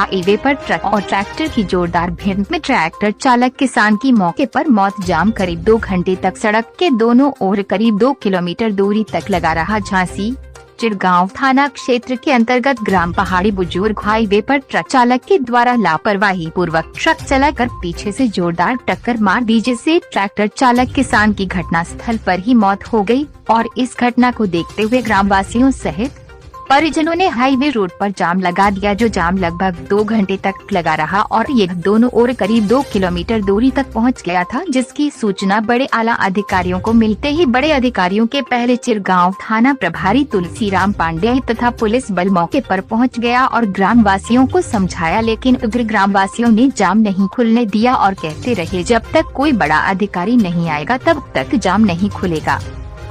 Highway पर truck और tractor की जोरदार भिड़ंत में ट्रैक्टर चालक किसान की मौके पर मौत। जाम करीब 2 घंटे तक सड़क के दोनों ओर करीब 2 किलोमीटर दूरी तक लगा रहा। झांसी चिरगांव थाना क्षेत्र के अंतर्गत ग्राम पहाड़ी बुजुर्ग हाईवे पर ट्रक चालक के द्वारा लापरवाही पूर्वक ट्रक चलाकर पीछे से जोरदार टक्कर मार दी, जिससे ट्रैक्टर चालक किसान की घटनास्थल पर ही मौत हो गई। और इस घटना को देखते हुए ग्रामवासियों सहित परिजनों ने हाईवे रोड पर जाम लगा दिया, जो जाम लगभग 2 घंटे तक लगा रहा और ये दोनों ओर करीब 2 किलोमीटर दूरी तक पहुंच गया था, जिसकी सूचना बड़े आला अधिकारियों को मिलते ही बड़े अधिकारियों के पहले चिरगांव थाना प्रभारी तुलसीराम पांडे तथा पुलिस बल मौके पर पहुंच गया और ग्रामवासियों को समझाया, लेकिन उग्र ग्रामवासियों ने जाम नहीं खुलने दिया और कहते रहे जब तक कोई बड़ा अधिकारी नहीं आएगा तब तक जाम नहीं खुलेगा।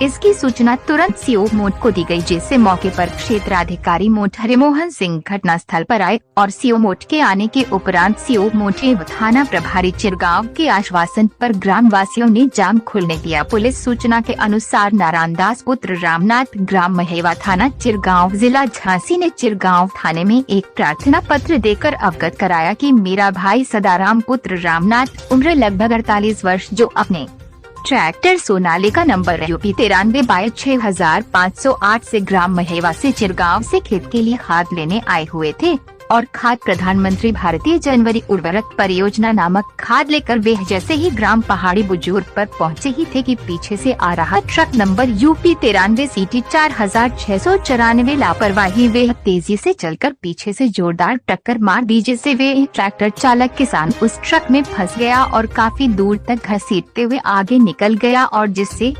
इसकी सूचना तुरंत सीओ मोट को दी गई, जिससे मौके पर क्षेत्राधिकारी मोट हरिमोहन सिंह घटनास्थल पर आए और सीओ मोट के आने के उपरांत सीओ मोट एवं थाना प्रभारी चिरगांव के आश्वासन पर ग्रामवासियों ने जाम खुलने दिया। पुलिस सूचना के अनुसार नारायण दास पुत्र रामनाथ ग्राम महेवा थाना चिरगांव जिला झांसी ने चिरगांव थाने में एक प्रार्थना पत्र देकर अवगत कराया कि मेरा भाई सदाराम पुत्र रामनाथ उम्र लगभग 48 वर्ष, जो अपने ट्रैक्टर सोनालिका नंबर यूपी 93/6508 से ग्राम महेवा से चिरगांव से खेत के लिए खाद लेने आए हुए थे और खाद प्रधानमंत्री भारतीय जनवरी उर्वरक परियोजना नामक खाद लेकर वे जैसे ही ग्राम पहाड़ी बुजुर्ग पर पहुंचे ही थे कि पीछे से आ रहा ट्रक नंबर यूपी 93 CT 4694 लापरवाही वे तेजी से चलकर पीछे से जोरदार टक्कर मार दी, जिससे वे ट्रैक्टर चालक किसान उस ट्रक में फंस गया और काफी दूर तक घसीटते हुए आगे निकल गया और जिससे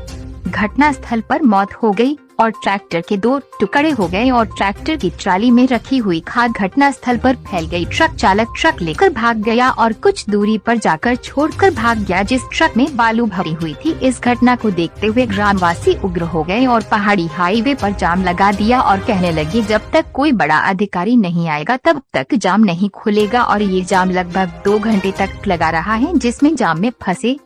घटनास्थल पर मौत हो गई और ट्रैक्टर के 2 टुकड़े हो गए और ट्रैक्टर की ट्राली में रखी हुई खाद घटनास्थल पर फैल गई। ट्रक चालक ट्रक लेकर भाग गया और कुछ दूरी पर जाकर छोड़कर भाग गया, जिस ट्रक में बालू भरी हुई थी। इस घटना को देखते हुए ग्रामवासी उग्र हो गए और पहाड़ी हाईवे पर जाम लगा दिया और कहने लगे जब तक कोई बड़ा अधिकारी नहीं आएगा तब तक जाम नहीं खुलेगा। और ये जाम लगभग 2 घंटे तक लगा रहा है, जिसमें जाम में फंसे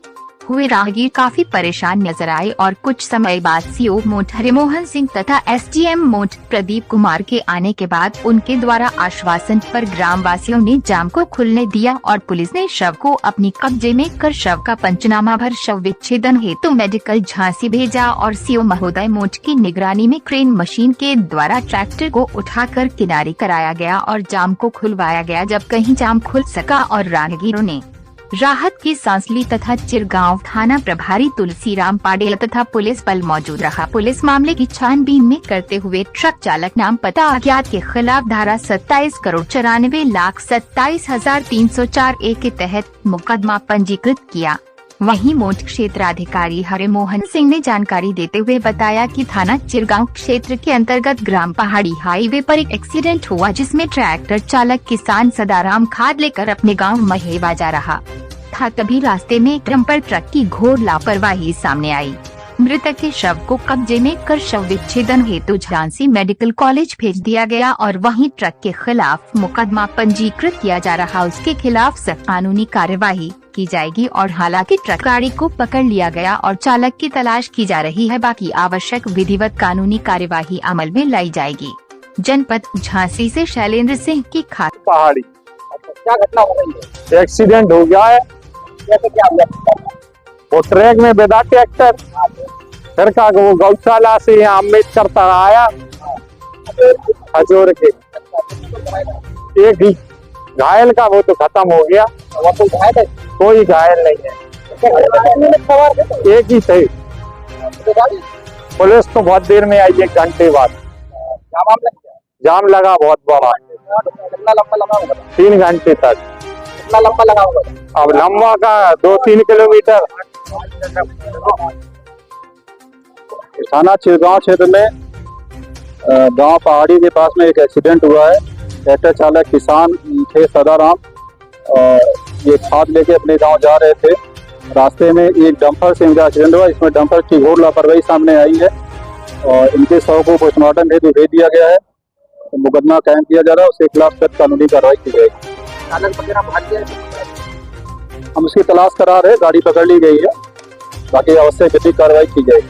हुए राहगीर काफी परेशान नजर आए और कुछ समय बाद सीओ मोट हरिमोहन सिंह तथा SDM मोट प्रदीप कुमार के आने के बाद उनके द्वारा आश्वासन पर ग्रामवासियों ने जाम को खुलने दिया और पुलिस ने शव को अपनी कब्जे में कर शव का पंचनामा भर शव विच्छेदन हेतु मेडिकल झांसी भेजा और सीओ महोदय मोट की निगरानी में क्रेन मशीन के द्वारा ट्रैक्टर को उठाकर किनारे कराया गया और जाम को खुलवाया गया। जब कहीं जाम खुल सका और राहगीरों ने राहत की सांस ली तथा चिरगांव थाना प्रभारी तुलसीराम पांडे तथा पुलिस बल मौजूद रहा। पुलिस मामले की छानबीन में करते हुए ट्रक चालक नाम पता अज्ञात के खिलाफ धारा 27,94,27,304 के तहत मुकदमा पंजीकृत किया। वहीं मोट क्षेत्राधिकारी हरिमोहन सिंह ने जानकारी देते हुए बताया कि थाना चिरगांव क्षेत्र के अंतर्गत ग्राम पहाड़ी हाईवे पर एक एक्सीडेंट हुआ, जिसमें ट्रैक्टर चालक किसान सदाराम खाद लेकर अपने गांव महेवा जा रहा था। तभी रास्ते में एक डंपर ट्रक की घोर लापरवाही सामने आई। मृतक के शव को कब्जे में कर शव विच्छेदन हेतु झांसी मेडिकल कॉलेज भेज दिया गया और वहीं ट्रक के खिलाफ मुकदमा पंजीकृत किया जा रहा। उसके खिलाफ सख्त कानूनी कार्यवाही की जाएगी और हालांकि ट्रक गाड़ी को पकड़ लिया गया और चालक की तलाश की जा रही है। बाकी आवश्यक विधिवत कानूनी कार्यवाही अमल में लाई जाएगी। जनपद झांसी से शैलेंद्र सिंह की खास पहाड़ी। क्या घटना हो गई है? एक्सीडेंट हो गया है। कैसे क्या हुआ? वो ट्रैक में बेदा ट्रैक्टर घर का वो गौशाला से यहाँ अम्बेडकर तक आया हजोर के। एक ही घायल का वो तो खत्म हो गया। वो तो घायल है? कोई घायल नहीं है, एक ही सही। पुलिस तो बहुत देर में आई, 1 घंटे बाद। जाम लगा बहुत बड़ा, 3 घंटे तक। कितना लंबा लगा होगा? अब लंबा का 2-3 किलोमीटर। थाना चिरगांव क्षेत्र में गांव पहाड़ी के पास में एक एक्सीडेंट हुआ है। ट्रैक्टर चालक किसान थे सदाराम, ये खाद लेके अपने गांव जा रहे थे। रास्ते में एक डंपर से इनका एक्सीडेंट हुआ। इसमें डंपर की घोर लापरवाही सामने आई है और इनके शव को पोस्टमार्टम हेतु भेज दिया गया है। तो मुकदमा कायम किया जा रहा है, उसके खिलाफ सख्त कानूनी कार्रवाई की जाएगी। चालक वगैरह भाग गया, हम उसकी तलाश करा रहे, गाड़ी पकड़ ली गई है, बाकी आवश्यक विधिक कार्रवाई की जाएगी।